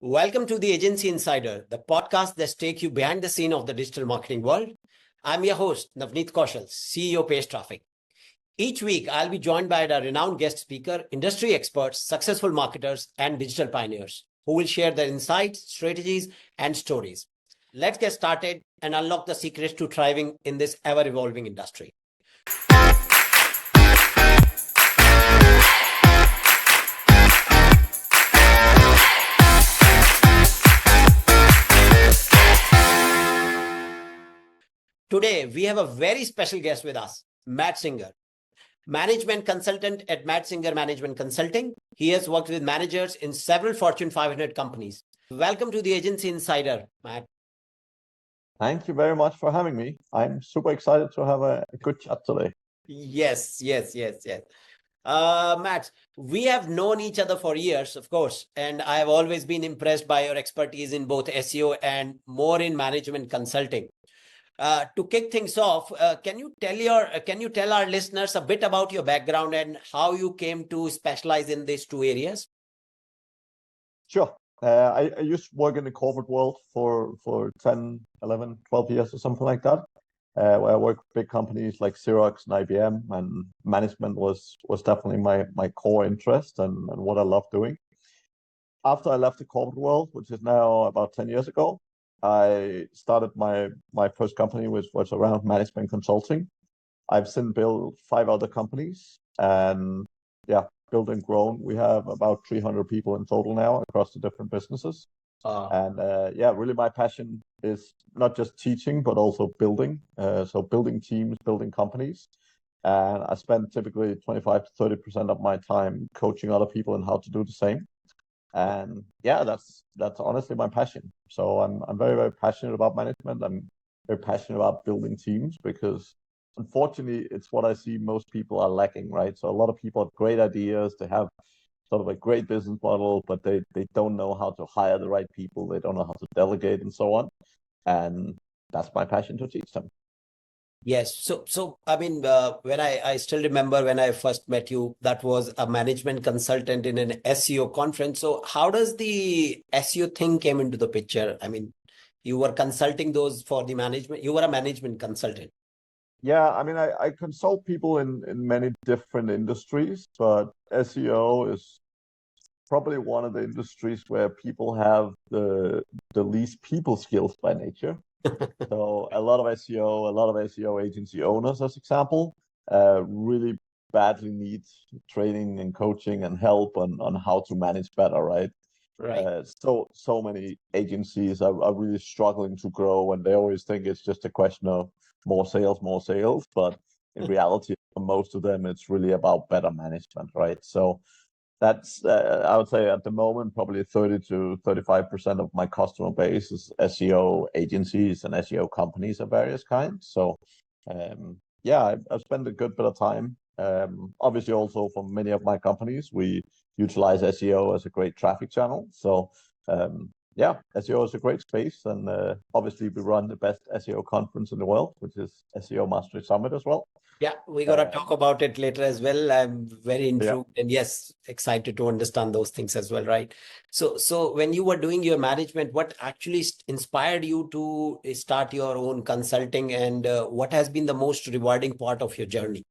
Welcome to the Agency Insider, the podcast that takes you behind the scene of the digital marketing world. I'm your host, Navneet Kaushal, CEO Page Traffic. Each week, I'll be joined by a renowned guest speaker, industry experts, successful marketers, and digital pioneers who will share their insights, strategies, and stories. Let's get started and unlock the secrets to thriving in this ever-evolving industry. Today, we have a very special guest with us, Matt Singer, management consultant at Matt Singer Management Consulting. He has worked with managers in several Fortune 500 companies. Welcome to the Agency Insider, Matt. Thank you very much for having me. I'm super excited to have a good chat today. Yes. Matt, we have known each other for years, of course, and I have always been impressed by your expertise in both SEO and more in management consulting. To kick things off, can you tell our listeners a bit about your background and how you came to specialize in these two areas? Sure. I used to work in the corporate world for 10, 11, 12 years or something like that, where I worked with big companies like Xerox and IBM, and management was definitely my core interest and what I love doing. After I left the corporate world, which is now about 10 years ago, I started my first company, which was around management consulting. I've since built 5 other companies, and built and grown. We have about 300 people in total now across the different businesses. Really my passion is not just teaching, but also building. So building teams, building companies. And I spend typically 25 to 30% of my time coaching other people in how to do the same. And that's honestly my passion. So I'm very, very passionate about management. I'm very passionate about building teams because unfortunately it's what I see most people are lacking, right? So a lot of people have great ideas, they have sort of a great business model, but they don't know how to hire the right people, they don't know how to delegate and so on. And that's my passion, to teach them. Yes. So I mean, when I still remember when I first met you, that was a management consultant in an SEO conference. So how does the SEO thing came into the picture? I mean, you were consulting those for the management. You were a management consultant. Yeah, I mean, I consult people in many different industries, but SEO is probably one of the industries where people have the least people skills by nature. So a lot of SEO agency owners, as example, really badly need training and coaching and help on how to manage better, right? Right. So many agencies are really struggling to grow, and they always think it's just a question of more sales. But in reality, for most of them, it's really about better management, right? So that's I would say at the moment probably 30 to 35% of my customer base is SEO agencies and SEO companies of various kinds. So I've spent a good bit of time. Obviously also for many of my companies we utilize SEO as a great traffic channel. So SEO is a great space, and obviously we run the best SEO conference in the world, which is SEO Mastery Summit as well. Yeah, we're going to talk about it later as well. I'm very intrigued and yes, excited to understand those things as well, right? So when you were doing your management, what actually inspired you to start your own consulting, and what has been the most rewarding part of your journey?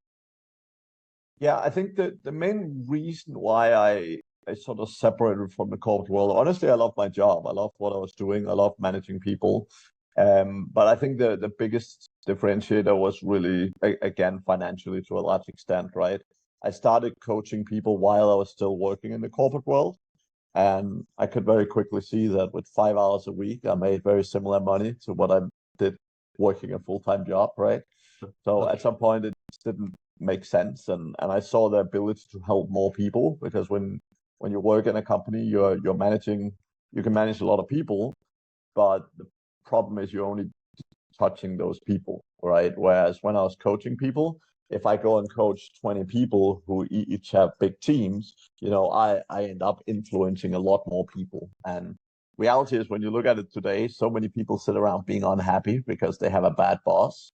Yeah, I think the main reason why I sort of separated from the corporate world, honestly, I love my job. I love what I was doing. I love managing people. But I think the biggest differentiator was really, again, financially to a large extent, right? I started coaching people while I was still working in the corporate world. And I could very quickly see that with 5 hours a week, I made very similar money to what I did working a full-time job, right? So at some point, it just didn't make sense. And I saw the ability to help more people, because when you work in a company, you can manage a lot of people, but the problem is you're only touching those people, right? Whereas when I was coaching people, if I go and coach 20 people who each have big teams, I end up influencing a lot more people. And reality is, when you look at it today, so many people sit around being unhappy because they have a bad boss.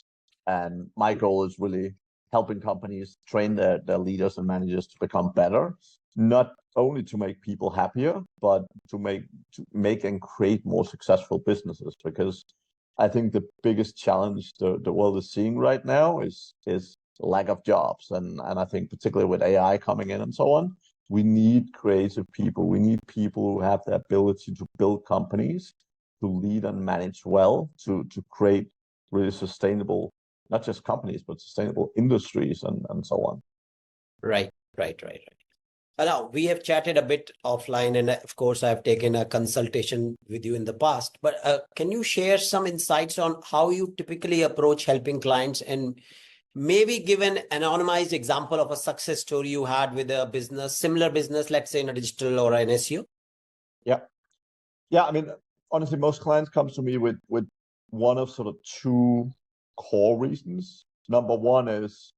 And my goal is really helping companies train their leaders and managers to become better, not only to make people happier, but to make and create more successful businesses. Because I think the biggest challenge the world is seeing right now is lack of jobs. And I think particularly with AI coming in and so on, we need creative people. We need people who have the ability to build companies, to lead and manage well, to create really sustainable, not just companies, but sustainable industries and so on. Right. Now, we have chatted a bit offline, and of course, I've taken a consultation with you in the past. But can you share some insights on how you typically approach helping clients, and maybe give an anonymized example of a success story you had with a business, similar business, let's say in a digital or an SEO? Yeah. I mean, honestly, most clients come to me with one of sort of two core reasons. Number one is,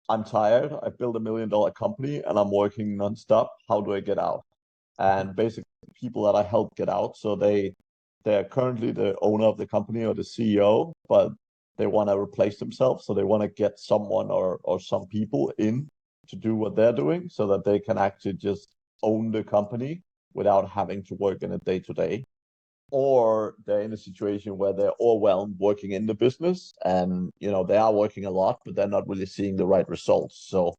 I'm tired. I built $1 million company and I'm working nonstop. How do I get out? And basically, people that I help get out, so they're currently the owner of the company or the CEO, but they want to replace themselves. So they want to get someone or some people in to do what they're doing, so that they can actually just own the company without having to work in a day-to-day. Or they're in a situation where they're overwhelmed working in the business, and they are working a lot, but they're not really seeing the right results. So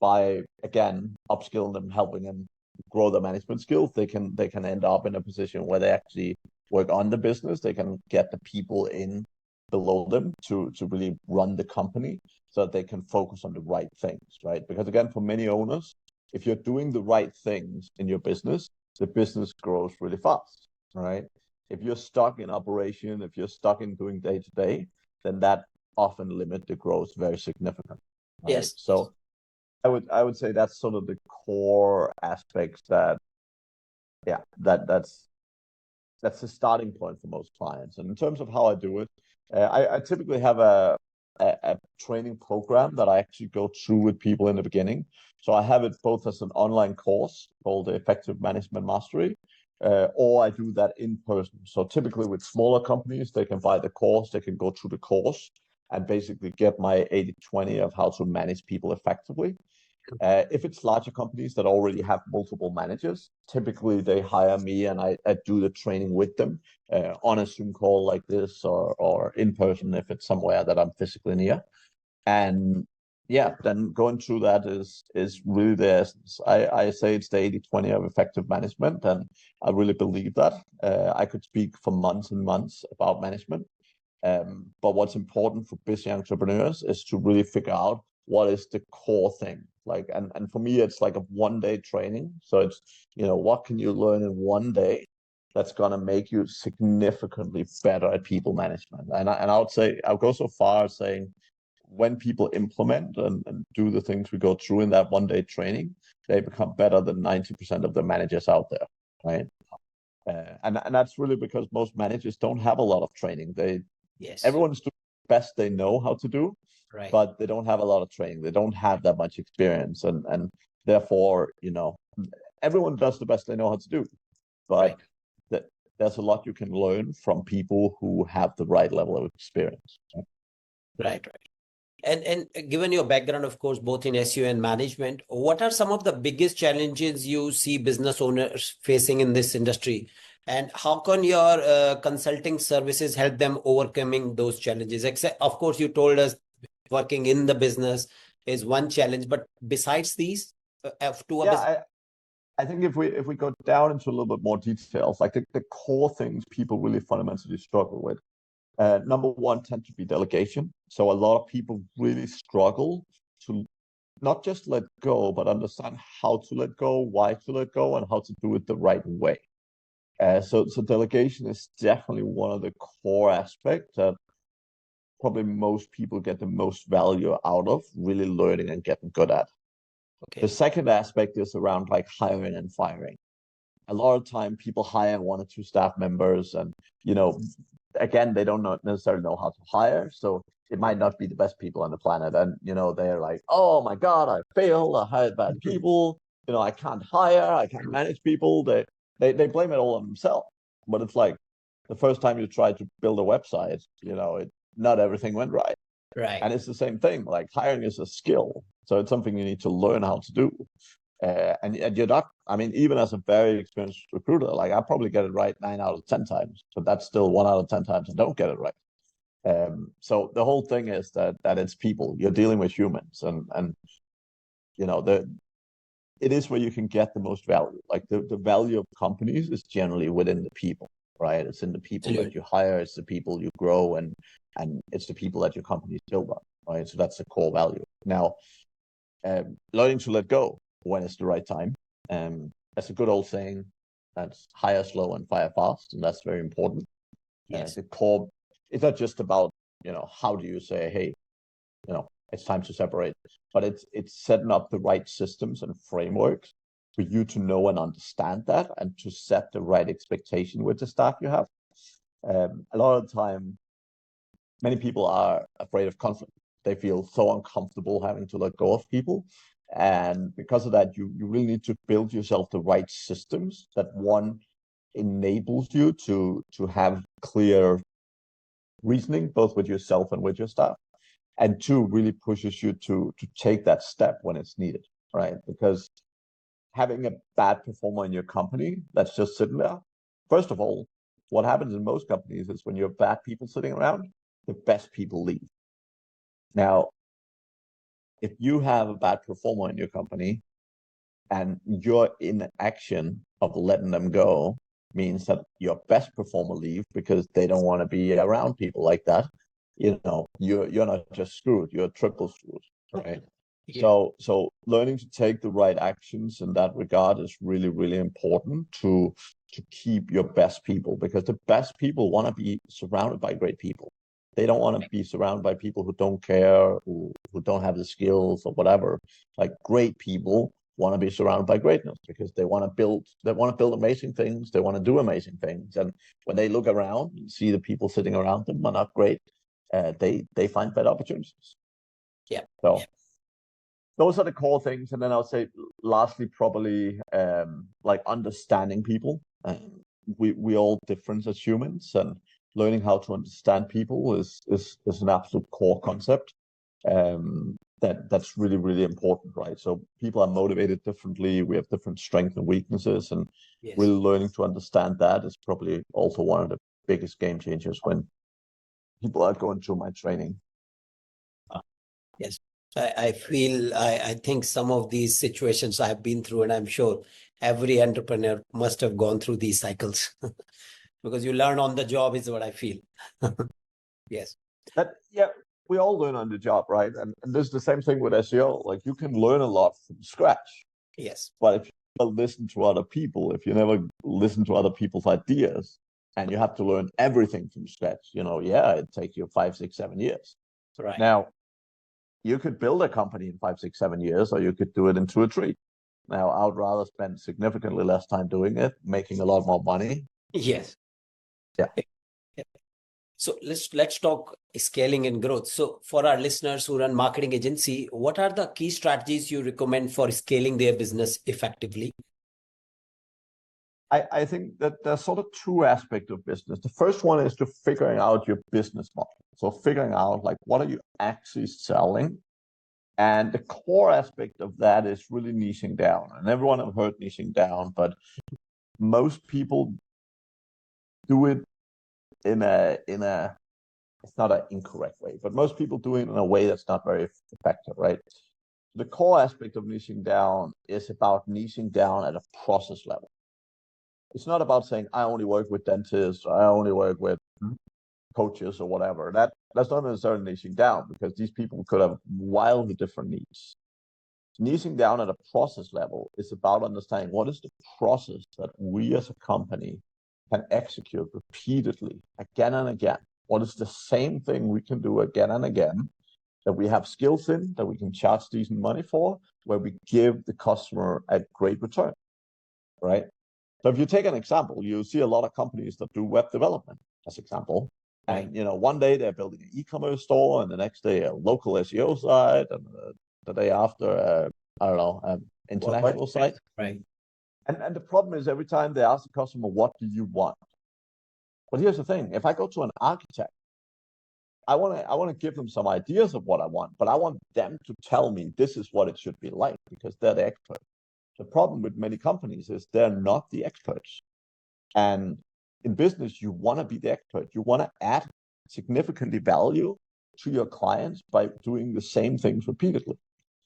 by, again, upskilling them, helping them grow their management skills, they can end up in a position where they actually work on the business. They can get the people in below them to really run the company, so that they can focus on the right things, right? Because again, for many owners, if you're doing the right things in your business, the business grows really fast, right? If you're stuck in operation, if you're stuck in doing day-to-day, then that often limits the growth very significantly. Right? Yes. So I would say that's sort of the core aspects that's the starting point for most clients. And in terms of how I do it, I typically have a training program that I actually go through with people in the beginning. So I have it both as an online course called the Effective Management Mastery, or I do that in person. So typically with smaller companies, they can buy the course, they can go through the course and basically get my 80-20 of how to manage people effectively. If it's larger companies that already have multiple managers, typically they hire me and I do the training with them on a Zoom call like this, or in person if it's somewhere that I'm physically near. And yeah, then going through that is really the essence. I say it's the 80-20 of effective management, and I really believe that. I could speak for months and months about management. But what's important for busy entrepreneurs is to really figure out what is the core thing. Like, and for me, it's like a 1-day training. So it's, what can you learn in 1 day that's going to make you significantly better at people management? And I would say, I'll go so far as saying, when people implement and do the things we go through in that 1-day training, they become better than 90% of the managers out there, right? And that's really because most managers don't have a lot of training. Everyone's doing the best they know how to do, right, but they don't have a lot of training. They don't have that much experience, and therefore, everyone does the best they know how to do. But there's a lot you can learn from people who have the right level of experience. Right. And given your background, of course, both in SEO and management, what are some of the biggest challenges you see business owners facing in this industry? And how can your consulting services help them overcoming those challenges? Except, of course, you told us working in the business is one challenge, but besides these, I think if we go down into a little bit more details, like the core things people really fundamentally struggle with. Number one tend to be delegation. So a lot of people really struggle to not just let go, but understand how to let go, why to let go, and how to do it the right way. So delegation is definitely one of the core aspects that probably most people get the most value out of really learning and getting good at. Okay. The second aspect is around like hiring and firing. A lot of time people hire 1 or 2 staff members, and again, they don't necessarily know how to hire, so it might not be the best people on the planet. And they're like, oh my god, I failed, I hired bad people, I can't hire, I can't manage people. They blame it all on themselves. But it's like the first time you try to build a website, not everything went right. Right. And it's the same thing. Like hiring is a skill, so it's something you need to learn how to do. And you're not. I mean, even as a very experienced recruiter, like I probably get it right 9 out of 10 times, but that's still 1 out of 10 times I don't get it right. So the whole thing is that it's people. You're dealing with humans, and you know it is where you can get the most value. Like the value of companies is generally within the people, right? It's in the people Absolutely. that you hire, it's the people you grow, and it's the people that your company is built on, right? So that's the core value. Now, learning to let go when it's the right time. That's a good old saying. That's hire slow and fire fast, and that's very important. Yes. The core. It's not just about how do you say, hey, it's time to separate, but it's setting up the right systems and frameworks for you to know and understand that, and to set the right expectation with the staff you have. A lot of the time, many people are afraid of conflict. They feel so uncomfortable having to let go of people. And because of that, you really need to build yourself the right systems that, one, enables you to have clear reasoning, both with yourself and with your staff, and two, really pushes you to take that step when it's needed, right? Because having a bad performer in your company that's just sitting there, first of all, what happens in most companies is when you have bad people sitting around, the best people leave. Now, if you have a bad performer in your company and your inaction of letting them go means that your best performer leave because they don't want to be around people like that, you're not just screwed, you're triple screwed, right? Yeah. So learning to take the right actions in that regard is really, really important to keep your best people, because the best people want to be surrounded by great people. They don't want to be surrounded by people who don't care, who don't have the skills or whatever. Like, great people want to be surrounded by greatness because they want to build amazing things. They want to do amazing things. And when they look around and see the people sitting around them are not great, they find better opportunities. Yeah. So those are the core things. And then I'll say, lastly, probably like understanding people. We all different as humans, and learning how to understand people is an absolute core concept. That's really, really important, right? So people are motivated differently. We have different strengths and weaknesses, and Yes. really learning to understand that is probably also one of the biggest game changers when people are going through my training. Yes. I think some of these situations I have been through, and I'm sure every entrepreneur must have gone through these cycles because you learn on the job is what I feel. Yes. Yeah, we all learn on the job, right? And this is the same thing with SEO. Like, you can learn a lot from scratch, Yes. but if you never listen to other people, if you never listen to other people's ideas, and you have to learn everything from scratch, it takes you 5, 6, 7 years. Right. Now, you could build a company in 5, 6, 7 years, or you could do it in 2 or 3. Now, I would rather spend significantly less time doing it, making a lot more money. Yes. Yeah. So let's talk scaling and growth. So for our listeners who run marketing agency, what are the key strategies you recommend for scaling their business effectively? I think that there's sort of 2 aspects of business. The first one is to figuring out your business model. So figuring out, like, what are you actually selling? And the core aspect of that is really niching down. And everyone have heard niching down, but most people do it in a it's not an incorrect way, but most people do it in a way that's not very effective, right? The core aspect of niching down is about niching down at a process level. It's not about saying, I only work with dentists, or I only work with coaches or whatever. That's not necessarily niching down, because these people could have wildly different needs. Niching down at a process level is about understanding what is the process that we as a company can execute repeatedly, again and again. What is the same thing we can do again and again, that we have skills in, that we can charge decent money for, where we give the customer a great return, right? So if you take an example, you see a lot of companies that do web development, as example. Right. And one day they're building an e-commerce store, and the next day a local SEO site, and the day after, I don't know, international site. Right. And the problem is, every time they ask the customer, what do you want? But here's the thing: if I go to an architect I want to give them some ideas of what I want, but I want them to tell me this is what it should be like because they're the expert. The problem with many companies is they're not the experts. And in business, you want to be the expert. You want to add significantly value to your clients by doing the same things repeatedly.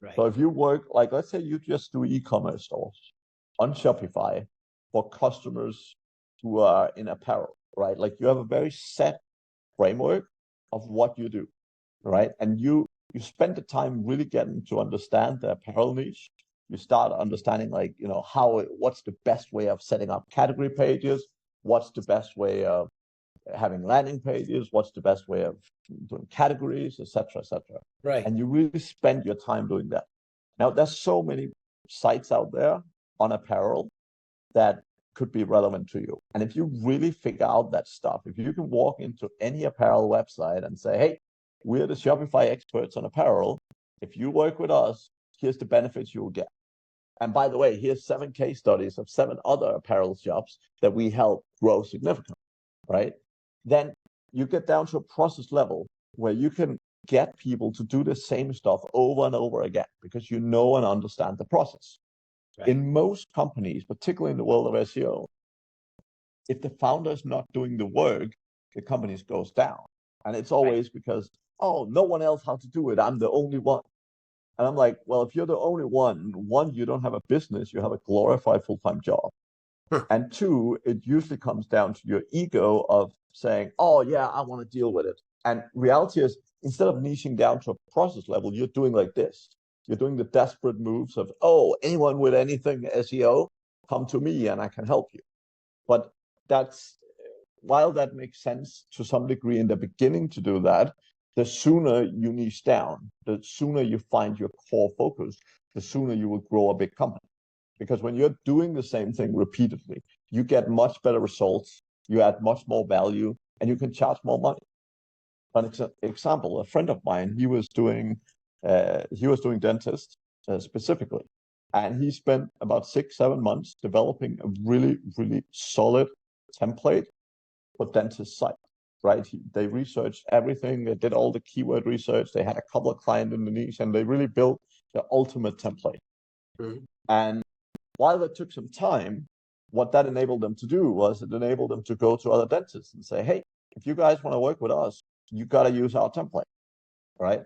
Right. So if you work, like, let's say you just do e-commerce stores on Shopify for customers who are in apparel, right? Like you have a very set framework of what you do, right? And you spend the time really getting to understand the apparel niche. You start understanding, like, what's the best way of setting up category pages, what's the best way of having landing pages, what's the best way of doing categories, etc., etc. Right. And you really spend your time doing that. Now, there's so many sites out there on apparel that could be relevant to you. And if you really figure out that stuff, if you can walk into any apparel website and say, hey, we're the Shopify experts on apparel. If you work with us, here's the benefits you'll get. And by the way, here's 7 case studies of 7 other apparel shops that we help grow significantly, right? Then you get down to a process level where you can get people to do the same stuff over and over again because you know and understand the process. Right. In most companies, particularly in the world of SEO, if the founder is not doing the work, the company goes down. And it's always because, oh, no one else how to do it. I'm the only one. And I'm like, well, if you're the only one, you don't have a business, you have a glorified full-time job. And 2, it usually comes down to your ego of saying, oh, yeah, I want to deal with it. And reality is, instead of niching down to a process level, you're doing like this. You're doing the desperate moves of, oh, anyone with anything SEO, come to me and I can help you. But while that makes sense to some degree in the beginning to do that, the sooner you niche down, the sooner you find your core focus, the sooner you will grow a big company. Because when you're doing the same thing repeatedly, you get much better results, you add much more value, and you can charge more money. An example, a friend of mine, he was doing dentist specifically, and he spent about 6-7 months developing a really, really solid template for dentist site. Right? They researched everything. They did all the keyword research. They had a couple of clients in the niche, and they really built the ultimate template. Mm-hmm. And while that took some time, what that enabled them to do was it enabled them to go to other dentists and say, hey, if you guys want to work with us, you got to use our template, right?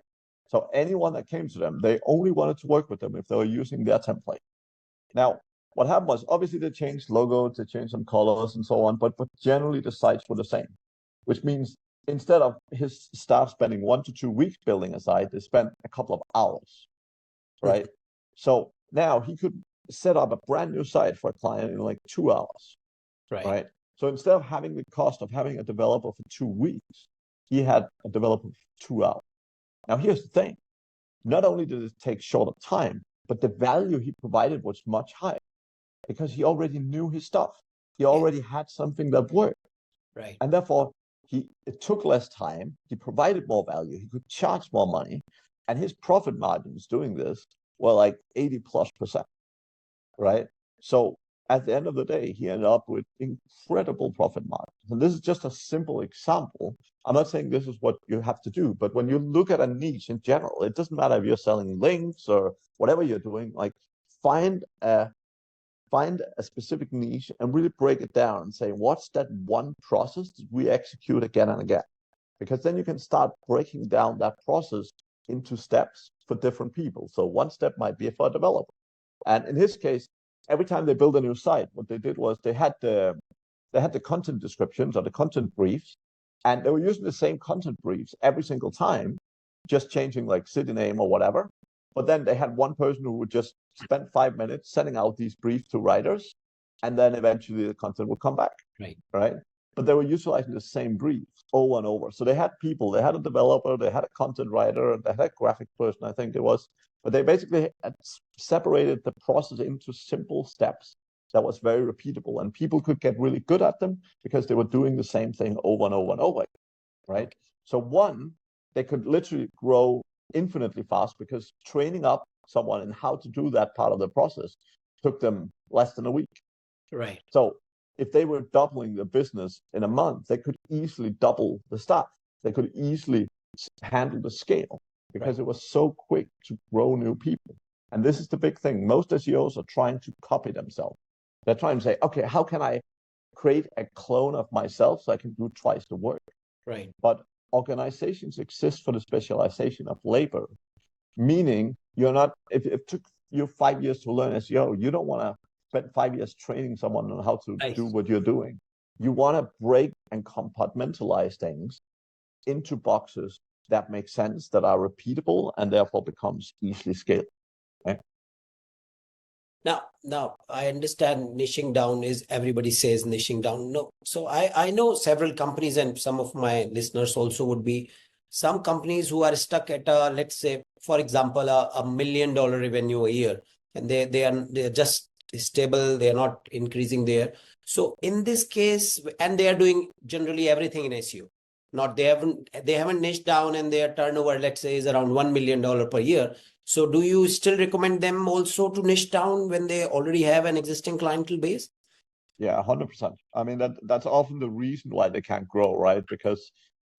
So anyone that came to them, they only wanted to work with them if they were using their template. Now, what happened was, obviously, they changed logos, they changed some colors and so on, but generally the sites were the same, which means instead of his staff spending 1 to 2 weeks building a site, they spent a couple of hours, right? So now he could set up a brand new site for a client in like 2 hours, right? So instead of having the cost of having a developer for 2 weeks, he had a developer for 2 hours. Now, here's the thing. Not only did it take shorter time, but the value he provided was much higher because he already knew his stuff. He already had something that worked. Right. And therefore, it took less time. He provided more value. He could charge more money. And his profit margins doing this were like 80+%. Right? So at the end of the day, he ended up with incredible profit margins. And this is just a simple example. I'm not saying this is what you have to do, but when you look at a niche in general, it doesn't matter if you're selling links or whatever you're doing, like find a specific niche and really break it down and say, what's that one process that we execute again and again? Because then you can start breaking down that process into steps for different people. So one step might be for a developer. And in his case, every time they build a new site, what they did was they had the content descriptions or the content briefs, and they were using the same content briefs every single time, just changing like city name or whatever. But then they had one person who would just spend 5 minutes sending out these briefs to writers, and then eventually the content would come back. Right? But they were utilizing the same briefs over and over. So they had people, they had a developer, they had a content writer, they had a graphic person, I think it was. But they basically had separated the process into simple steps that was very repeatable. And people could get really good at them because they were doing the same thing over and over and over. Right? So they could literally grow infinitely fast because training up someone in how to do that part of the process took them less than a week. Right. So if they were doubling the business in a month, they could easily double the staff. They could easily handle the scale because it was so quick to grow new people. And this is the big thing. Most SEOs are trying to copy themselves. They're trying to say, okay, how can I create a clone of myself so I can do twice the work? Right. But organizations exist for the specialization of labor, meaning you're not, if it took you 5 years to learn SEO, you don't want to spend 5 years training someone on how to do what you're doing. You want to break and compartmentalize things into boxes that make sense, that are repeatable, and therefore becomes easily scaled. Okay? Now I understand niching down is, everybody says niching down. No, so I know several companies, and some of my listeners also would be some companies who are stuck at let's say, for example, $1 million revenue a year, and they're just stable. They are not increasing there. So in this case, and they are doing generally everything in SEO. Not they haven't niched down, and their turnover, let's say, is around $1 million per year. So do you still recommend them also to niche down when they already have an existing clientele base? Yeah, 100%. I mean, that's often the reason why they can't grow, right? Because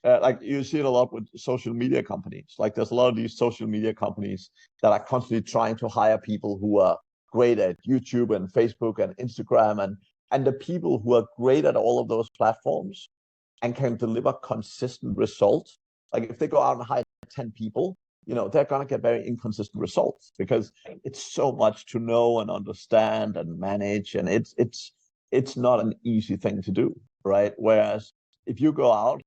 like you see it a lot with social media companies. Like there's a lot of these social media companies that are constantly trying to hire people who are great at YouTube and Facebook and Instagram, and the people who are great at all of those platforms and can deliver consistent results. Like if they go out and hire 10 people, they're going to get very inconsistent results because it's so much to know and understand and manage, and it's not an easy thing to do, right? Whereas if you go out,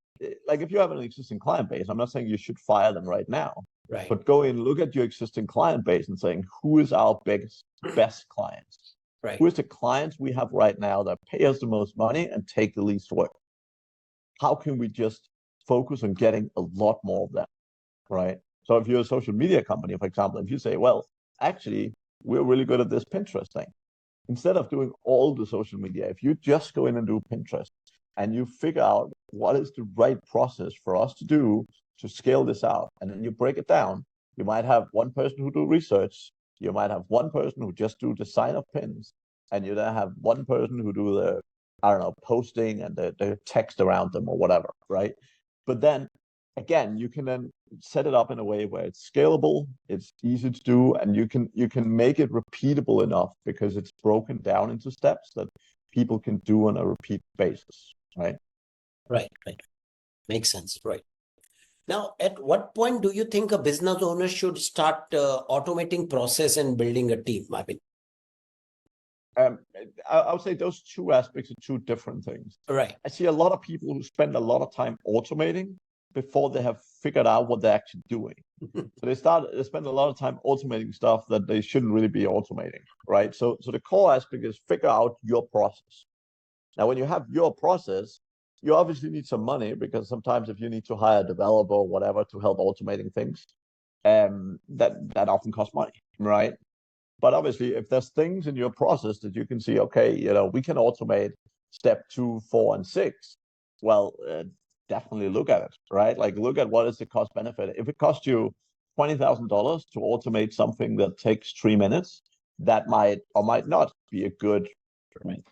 like if you have an existing client base, I'm not saying you should fire them right now, Right. but go and look at your existing client base and saying, who is our best clients? Right. Who is the clients we have right now that pay us the most money and take the least work? How can we just focus on getting a lot more of that, right? So if you're a social media company, for example, if you say, well, actually, we're really good at this Pinterest thing, instead of doing all the social media, if you just go in and do Pinterest and you figure out what is the right process for us to do to scale this out, and then you break it down, you might have one person who do research, you might have one person who just do design of pins, and you then have one person who do the, I don't know, posting and the text around them or whatever, right? But then again, you can then set it up in a way where it's scalable, it's easy to do, and you can make it repeatable enough because it's broken down into steps that people can do on a repeat basis, right? Right. Makes sense. Right. Now, at what point do you think a business owner should start automating process and building a team? I mean, I would say those two aspects are two different things. right. I see a lot of people who spend a lot of time automating before they have figured out what they're actually doing. So they spend a lot of time automating stuff that they shouldn't really be automating, right? So the core aspect is figure out your process. Now, when you have your process, you obviously need some money because sometimes if you need to hire a developer or whatever to help automating things, that often costs money, right? But obviously, if there's things in your process that you can see, okay, we can automate step 2, 4, and 6, well, definitely look at it, right? Like look at what is the cost benefit. If it costs you $20,000 to automate something that takes 3 minutes, that might or might not be a good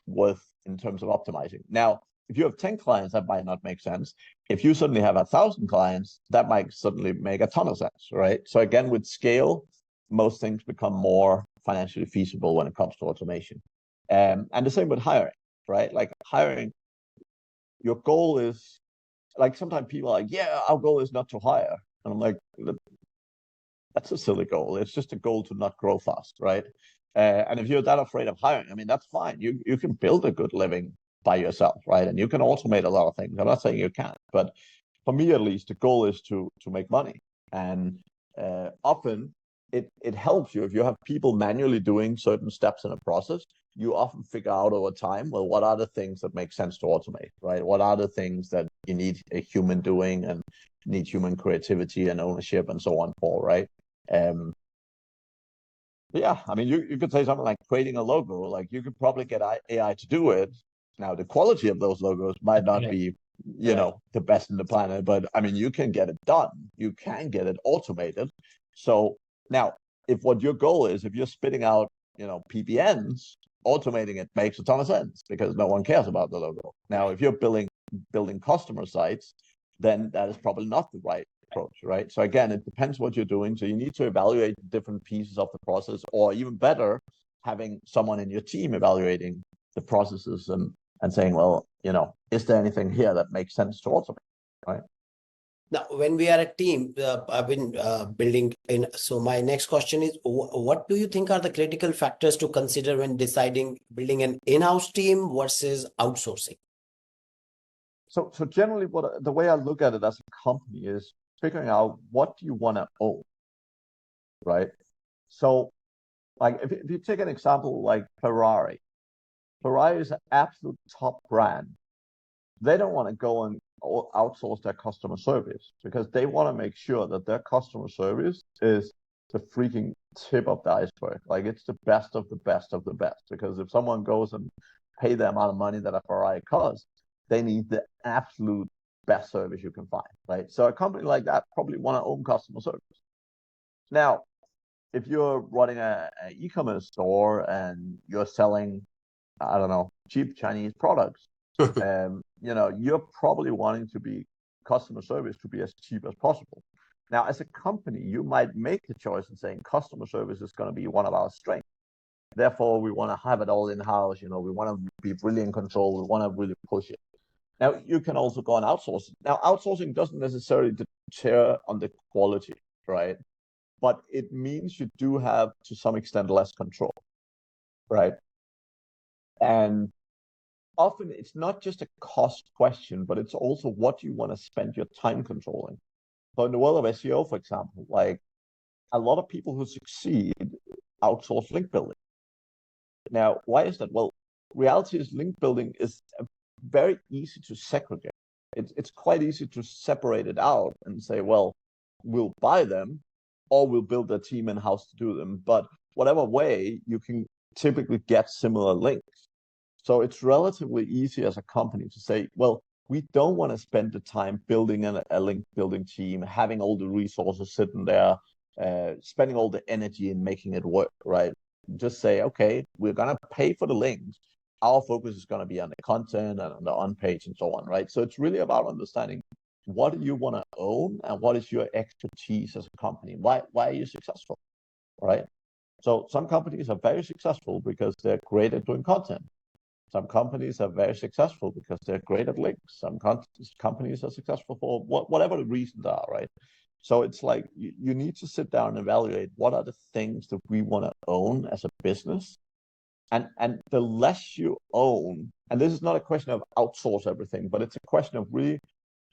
worth in terms of optimizing. Now, if you have 10 clients, that might not make sense. If you suddenly have 1,000 clients, that might suddenly make a ton of sense, right? So again, with scale, most things become more financially feasible when it comes to automation. And the same with hiring, right? Like hiring, your goal is, like sometimes people are like, yeah, our goal is not to hire. And I'm like, that's a silly goal. It's just a goal to not grow fast, right? And if you're that afraid of hiring, I mean, that's fine. You can build a good living by yourself, right? And you can automate a lot of things. I'm not saying you can't, but for me at least, the goal is to make money. And often it helps you if you have people manually doing certain steps in a process. You often figure out over time, well, what are the things that make sense to automate, right? What are the things that you need a human doing and need human creativity and ownership and so on for, right? Yeah, I mean, you could say something like creating a logo. Like you could probably get AI to do it. Now, the quality of those logos might not be, the best in the planet, but I mean, you can get it done. You can get it automated. So now, if what your goal is, if you're spitting out, PBNs, automating it makes a ton of sense because no one cares about the logo. Now, if you're building customer sites, then that is probably not the right approach, right? So again, it depends what you're doing. So you need to evaluate different pieces of the process, or even better, having someone in your team evaluating the processes and saying, well, is there anything here that makes sense to automate, right? Now, when we are a team, I've been building in. So my next question is, what do you think are the critical factors to consider when deciding building an in-house team versus outsourcing? So generally, the way I look at it as a company is figuring out what do you want to own, right? So, like if you take an example like Ferrari is an absolute top brand. They don't want to go and outsource their customer service because they want to make sure that their customer service is the freaking tip of the iceberg. Like it's the best of the best of the best. Because if someone goes and pay the amount of money that a Ferrari costs, they need the absolute best service you can find, right? So a company like that probably want to own customer service. Now, if you're running an e-commerce store and you're selling, I don't know, cheap Chinese products, you're probably wanting to be customer service to be as cheap as possible. Now, as a company, you might make the choice in saying customer service is going to be one of our strengths. Therefore, we want to have it all in-house. We want to be really in control. We want to really push it. Now, you can also go and outsource it. Now, outsourcing doesn't necessarily deter on the quality, right? But it means you do have, to some extent, less control, right? And often it's not just a cost question, but it's also what you want to spend your time controlling. So in the world of SEO, for example, like a lot of people who succeed outsource link building. Now, why is that? Well, reality is link building is very easy to segregate. It's quite easy to separate it out and say, well, we'll buy them or we'll build a team in-house to do them. But whatever way, you can typically get similar links. So it's relatively easy as a company to say, well, we don't want to spend the time building a link building team, having all the resources sitting there, spending all the energy in making it work, right? Just say, okay, we're going to pay for the links. Our focus is going to be on the content and on the on-page and so on, right? So it's really about understanding what do you want to own and what is your expertise as a company? Why are you successful, right? So some companies are very successful because they're great at doing content. Some companies are very successful because they're great at links. Some companies are successful for whatever the reasons are, right? So it's like you need to sit down and evaluate what are the things that we want to own as a business. And the less you own, and this is not a question of outsource everything, but it's a question of really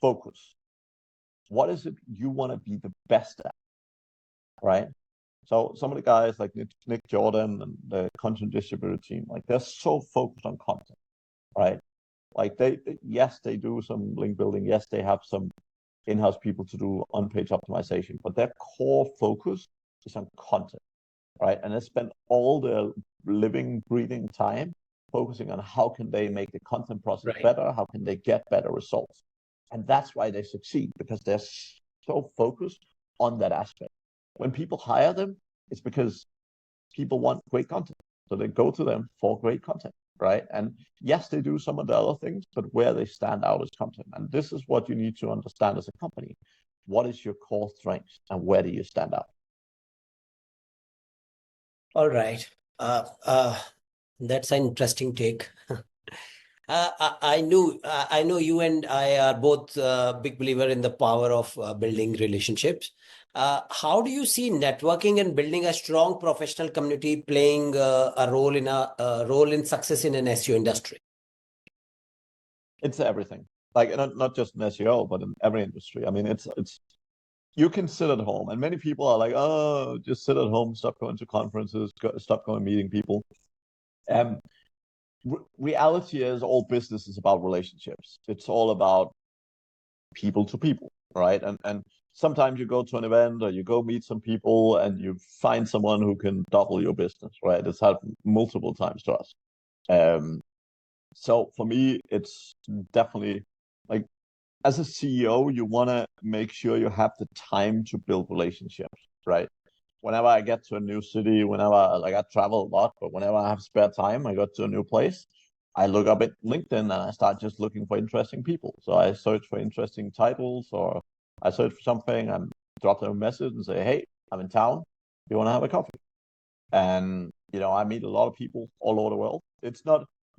focus. What is it you want to be the best at, right? So some of the guys like Nick Jordan and the content distributor team, like they're so focused on content, right? Like yes, they do some link building. Yes, they have some in-house people to do on-page optimization, but their core focus is on content, right? And they spend all their living, breathing time focusing on how can they make the content process better, how can they get better results. And that's why they succeed, because they're so focused on that aspect. When people hire them, it's because people want great content. So they go to them for great content, right? And yes, they do some of the other things, but where they stand out is content. And this is what you need to understand as a company. What is your core strengths and where do you stand out? All right. That's an interesting take. I know you and I are both big believer in the power of building relationships. How do you see networking and building a strong professional community playing a role in success in an SEO industry? It's everything. Like not just in SEO, but in every industry. I mean, it's you can sit at home, and many people are like, oh, just sit at home, stop going to conferences, stop going meeting people. Reality is all business is about relationships. It's all about people to people, right? And sometimes you go to an event or you go meet some people and you find someone who can double your business, right? It's happened multiple times to us. So for me, it's definitely like, as a CEO, you want to make sure you have the time to build relationships, right? Whenever I get to a new city, like I travel a lot, but whenever I have spare time, I go to a new place, I look up at LinkedIn and I start just looking for interesting people. So I search for interesting titles, or I search for something and drop them a message and say, hey, I'm in town. You want to have a coffee? And, I meet a lot of people all over the world.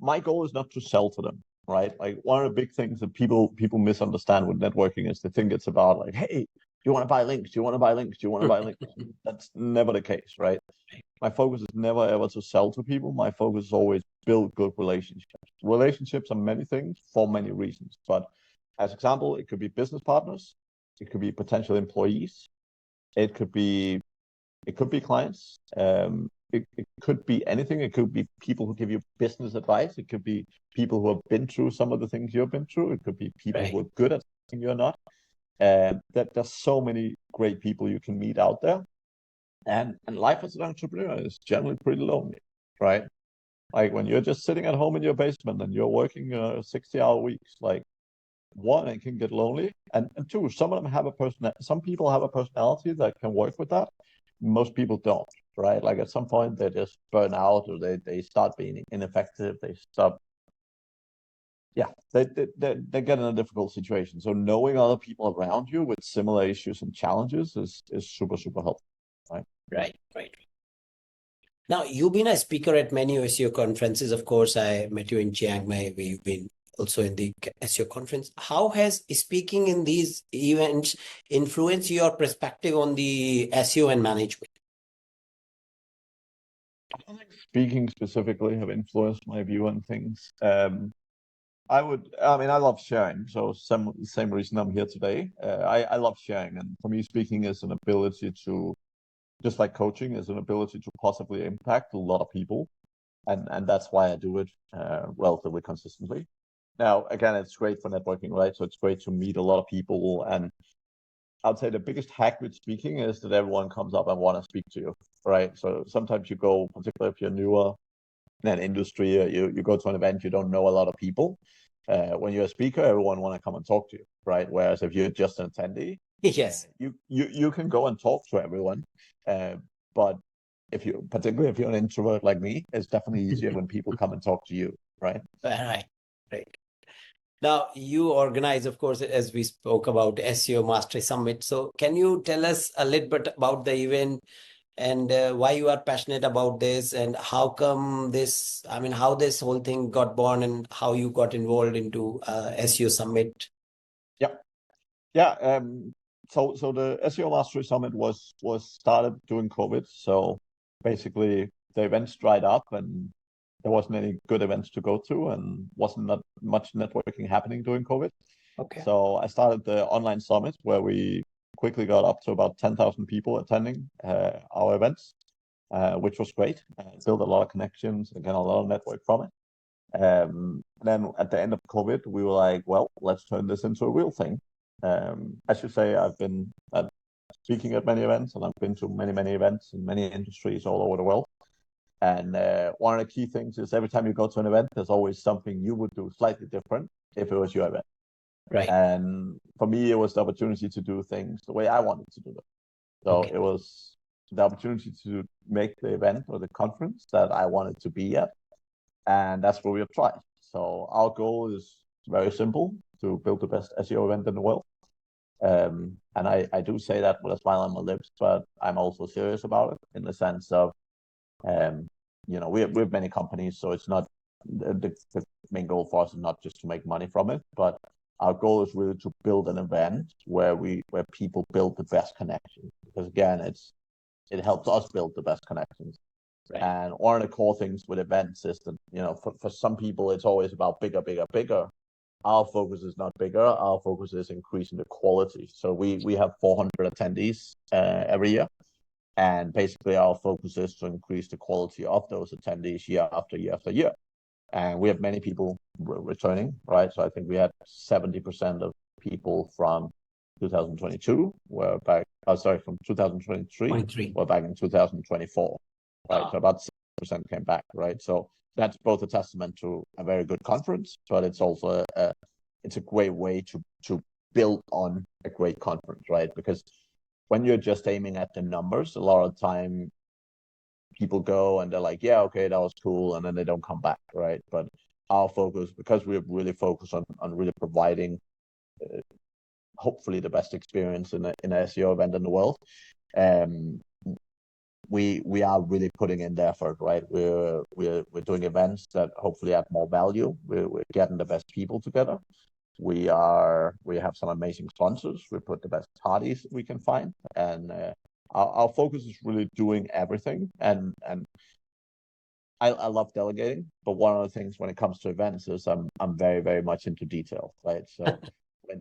My goal is not to sell to them, right? Like one of the big things that people misunderstand with networking is they think it's about like, hey, do you want to buy links? Do you want to buy links? Do you want to buy links? That's never the case, right? My focus is never ever to sell to people. My focus is always build good relationships. Relationships are many things for many reasons. But as example, it could be business partners, it could be potential employees, it could be clients. It could be anything. It could be people who give you business advice. It could be people who have been through some of the things you've been through. It could be people who are good at something you're not. That there's so many great people you can meet out there. And life as an entrepreneur is generally pretty lonely, right? Like when you're just sitting at home in your basement and you're working 60-hour weeks, like one, it can get lonely, and two, some people have a personality that can work with that. Most people don't, right? Like at some point they just burn out, or they start being ineffective. They stop. Yeah, they get in a difficult situation. So knowing other people around you with similar issues and challenges is super helpful, right? Right. Now, you've been a speaker at many SEO conferences. Of course, I met you in Chiang Mai, where you've been also in the SEO conference. How has speaking in these events influenced your perspective on the SEO and management? I don't think speaking specifically have influenced my view on things. I love sharing. So same reason I'm here today. I love sharing. And for me, speaking is an ability to, just like coaching, is an ability to positively impact a lot of people. And that's why I do it relatively consistently. Now, again, it's great for networking, right? So it's great to meet a lot of people. And I'd say the biggest hack with speaking is that everyone comes up and want to speak to you, right? So sometimes you go, particularly if you're newer in an industry, you go to an event, you don't know a lot of people. When you're a speaker, everyone want to come and talk to you, right? Whereas if you're just an attendee, Yes, you can go and talk to everyone, but particularly if you're an introvert like me, it's definitely easier when people come and talk to you, right? right. Now, you organize, of course, as we spoke about SEO Mastery Summit. So can you tell us a little bit about the event and why you are passionate about this, and how come how this whole thing got born and how you got involved into SEO Summit? Yeah. So the SEO Mastery Summit was started during COVID. So basically the events dried up and there wasn't any good events to go to, and wasn't that much networking happening during COVID. Okay. So I started the online summit, where we quickly got up to about 10,000 people attending our events, which was great. Built a lot of connections, again, a lot of network from it. Then at the end of COVID, we were like, well, let's turn this into a real thing. As you say, I've been speaking at many events, and I've been to many events in many industries all over the world. And one of the key things is every time you go to an event, there's always something you would do slightly different if it was your event. Right. And for me, it was the opportunity to do things the way I wanted to do them. So it was the opportunity to make the event or the conference that I wanted to be at. And that's what we have tried. So our goal is very simple: to build the best SEO event in the world. And I do say that with a smile on my lips, but I'm also serious about it, in the sense of, we have many companies, so it's not the main goal for us is not just to make money from it, but our goal is really to build an event where people build the best connections. Because again, it helps us build the best connections. Right. And one of the core things with events is that, for some people, it's always about bigger. Our focus is not bigger. Our focus is increasing the quality. So we have 400 attendees every year. And basically our focus is to increase the quality of those attendees year after year after year. And we have many people returning, right? So I think we had 70% of people from 2022 were back, from 2023 were back in 2024, right? So about 6% came back, right? So that's both a testament to a very good conference, but it's also it's a great way to build on a great conference, right? Because when you're just aiming at the numbers, a lot of time people go and they're like, yeah, okay, that was cool, and then they don't come back, right? But our focus, because we're really focused on really providing hopefully the best experience in an SEO event in the world. We are really putting in the effort, right? We're doing events that hopefully add more value. We're getting the best people together. We have some amazing sponsors. We put the best parties we can find, and our focus is really doing everything. And I love delegating, but one of the things when it comes to events is I'm very, very much into detail, right? So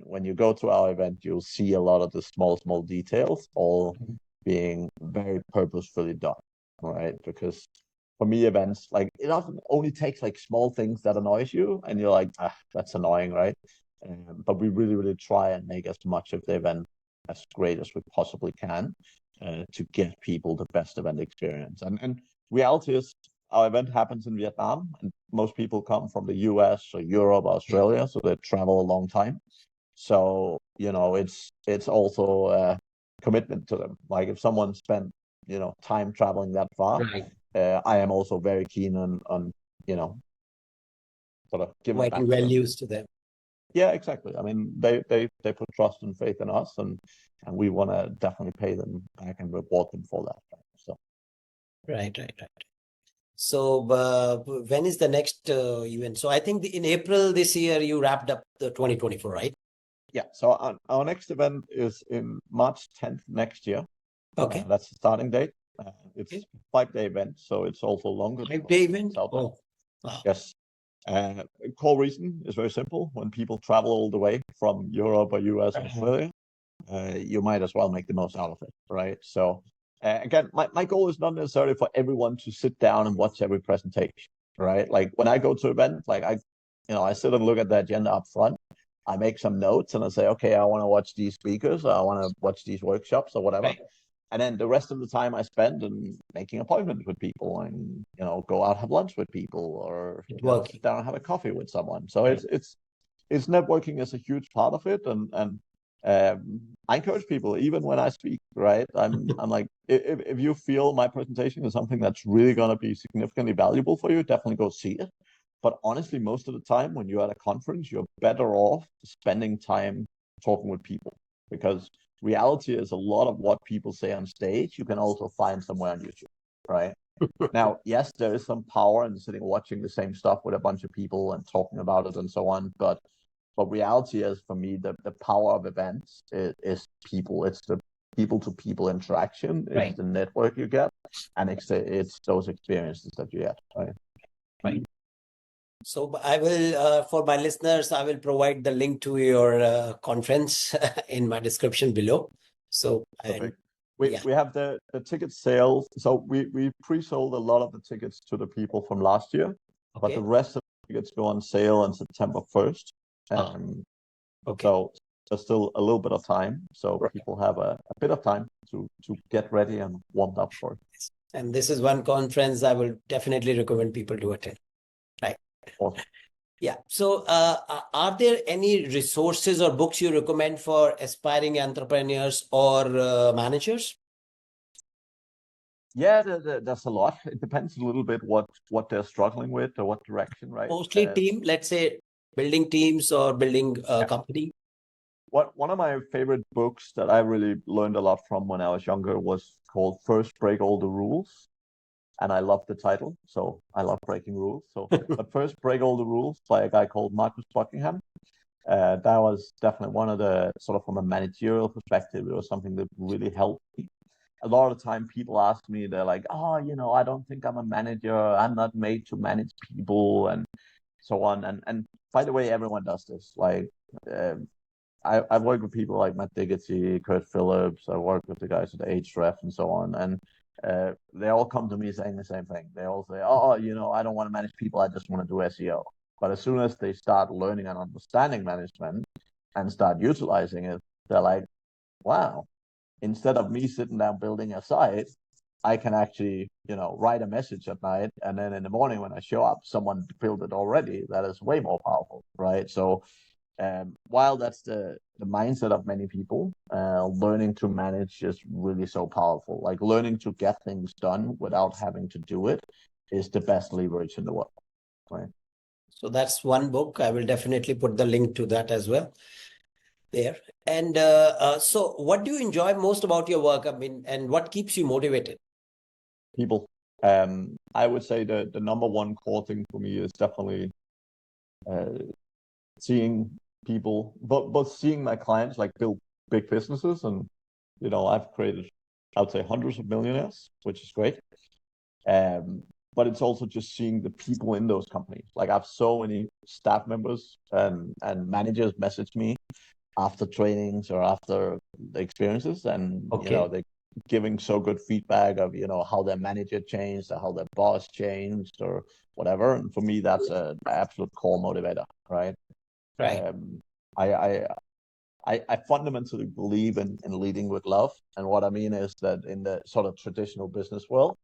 when you go to our event, you'll see a lot of the small details all being very purposefully done, right? Because for me, events, like, it often only takes like small things that annoys you, and you're like, that's annoying, right? But we really, really try and make as much of the event as great as we possibly can to get people the best event experience. And reality is, our event happens in Vietnam, and most people come from the US or Europe, Australia, so they travel a long time. So, it's also a commitment to them. Like, if someone spent, time traveling that far, Right. I am also very keen on sort of giving back Providing to them. values to them. Yeah, exactly. I mean, they put trust and faith in us, and we want to definitely pay them back and reward them for that. So. Right. So when is the next event? So I think in April this year you wrapped up the 2024, right? Yeah. So our next event is in March 10th next year. Okay. That's the starting date. It's a 5-day event, so it's also longer. 5-day event? Oh, wow. yes. Core reason is very simple. When people travel all the way from Europe or US or Australia, you might as well make the most out of it, right? So again, my goal is not necessarily for everyone to sit down and watch every presentation, right? Like, when I go to events, like I sit and look at the agenda up front. I make some notes and I say, okay, I want to watch these speakers, I want to watch these workshops or whatever. Right. And then the rest of the time I spend in making appointments with people and, go out have lunch with people, or sit down and have a coffee with someone. So Right. it's networking is a huge part of it. And I encourage people, even when I speak, right? I'm like, if you feel my presentation is something that's really going to be significantly valuable for you, definitely go see it. But honestly, most of the time when you're at a conference, you're better off spending time talking with people, because reality is a lot of what people say on stage, you can also find somewhere on YouTube, right? Now, yes, there is some power in sitting watching the same stuff with a bunch of people and talking about it and so on. But reality is, for me, the power of events is people. It's the people-to-people interaction. It's Right. the network you get, and it's those experiences that you get, right? Right. So I will, for my listeners, I will provide the link to your conference in my description below. So Perfect. yeah. We have the ticket sales. So we pre-sold a lot of the tickets to the people from last year, but Okay. the rest of the tickets go on sale on September 1st. Okay. So there's still a little bit of time. So Right. people have a bit of time to get ready and warmed up for it. And this is one conference I will definitely recommend people to attend. Right. Awesome. Yeah. So are there any resources or books you recommend for aspiring entrepreneurs or managers? Yeah, there's a lot. It depends a little bit what they're struggling with or what direction, right? Mostly team, let's say building teams or building a Yeah. company. One of my favorite books that I really learned a lot from when I was younger was called First Break All the Rules. And I love the title, so I love breaking rules. So, but First Break All the Rules by a guy called Marcus Buckingham. That was definitely one of the, sort of from a managerial perspective, it was something that really helped me. A lot of the time people ask me, they're like, oh, I don't think I'm a manager. I'm not made to manage people and so on. And by the way, everyone does this. Like, I've worked with people like Matt Diggity, Kurt Phillips. I worked with the guys at Ahrefs and so on. And they all come to me saying the same thing. They all say, oh, I don't want to manage people. I just want to do SEO. But as soon as they start learning and understanding management and start utilizing it, they're like, wow, instead of me sitting down building a site, I can actually, write a message at night. And then in the morning when I show up, someone built it already. That is way more powerful, right? So while that's the mindset of many people, learning to manage is really so powerful. Like, learning to get things done without having to do it is the best leverage in the world, right? So that's one book. I will definitely put the link to that as well. there. And so what do you enjoy most about your work? I mean, and what keeps you motivated? People. I would say the number one core thing for me is definitely seeing people, but seeing my clients like build big businesses, and I've created, I would say, hundreds of millionaires, which is great. But it's also just seeing the people in those companies. Like I have so many staff members and managers message me after trainings or after the experiences, and Okay. they giving so good feedback of how their manager changed or how their boss changed or whatever. And for me, that's an absolute core motivator, right? Right. I fundamentally believe in leading with love, and what I mean is that in the sort of traditional business world,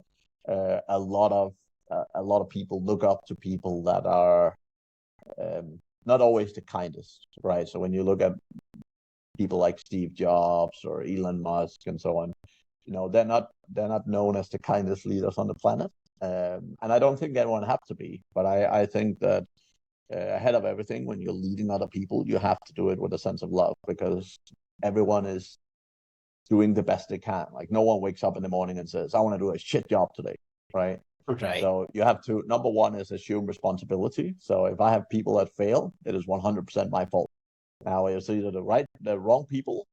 a lot of people look up to people that are not always the kindest, right? So when you look at people like Steve Jobs or Elon Musk and so on, they're not known as the kindest leaders on the planet, and I don't think anyone have to be. But I think that ahead of everything, when you're leading other people, you have to do it with a sense of love, because everyone is doing the best they can. Like no one wakes up in the morning and says, "I want to do a shit job today," right? Right. So you have to, number one is assume responsibility. So if I have people that fail, it is 100% my fault. Now it's either the wrong people,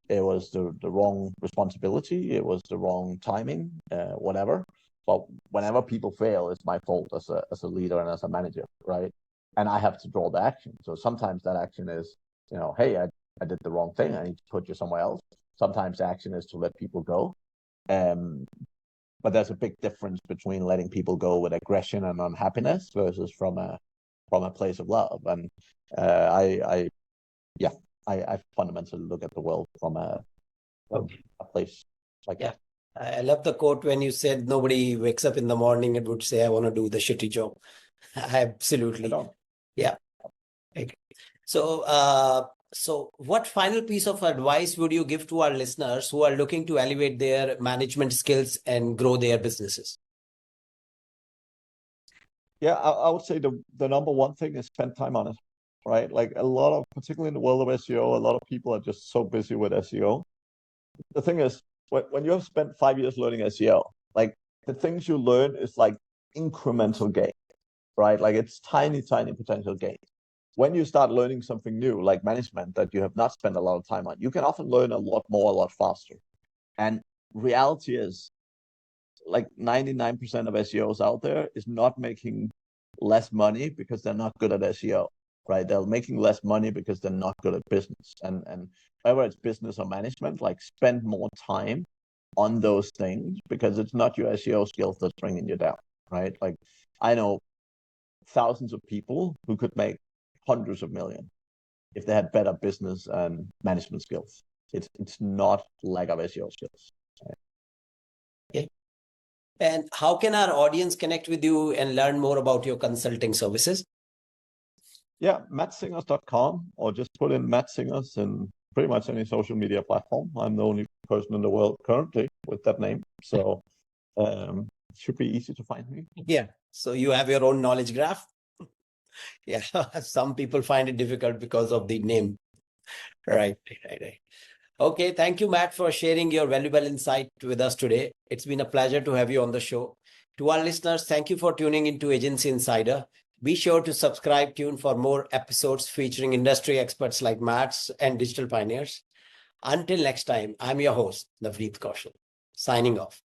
it was the wrong responsibility, it was the wrong timing, whatever. But whenever people fail, it's my fault as a leader and as a manager, right? And I have to draw the action. So sometimes that action is, hey, I did the wrong thing, I need to put you somewhere else. Sometimes the action is to let people go. But there's a big difference between letting people go with aggression and unhappiness versus from a place of love. And I fundamentally look at the world from a place like Yeah. that. I love the quote when you said nobody wakes up in the morning and would say, "I want to do the shitty job." I Absolutely. don't. Yeah. Okay. So, so what final piece of advice would you give to our listeners who are looking to elevate their management skills and grow their businesses? Yeah, I would say the number one thing is spend time on it, right? Like a lot of, particularly in the world of SEO, a lot of people are just so busy with SEO. The thing is, when you have spent 5 years learning SEO, like the things you learn is like incremental gain, right? Like it's tiny, tiny potential gain. When you start learning something new, like management, that you have not spent a lot of time on, you can often learn a lot more, a lot faster. And reality is, like 99% of SEOs out there is not making less money because they're not good at SEO, right? They're making less money because they're not good at business. And whether it's business or management, like spend more time on those things, because it's not your SEO skills that's bringing you down, right? Like I know thousands of people who could make hundreds of millions if they had better business and management skills. It's not lack of SEO skills. Right? Okay. And how can our audience connect with you and learn more about your consulting services? Yeah, mattsingers.com, or just put in Matt Singers in pretty much any social media platform. I'm the only person in the world currently with that name. So it should be easy to find me. Yeah. So you have your own knowledge graph. Yeah. Some people find it difficult because of the name. Right. Okay. Thank you, Matt, for sharing your valuable insight with us today. It's been a pleasure to have you on the show. To our listeners, thank you for tuning into Agency Insider. Be sure to subscribe, tune for more episodes featuring industry experts like Matt and digital pioneers. Until next time, I'm your host, Navneet Kaushal, signing off.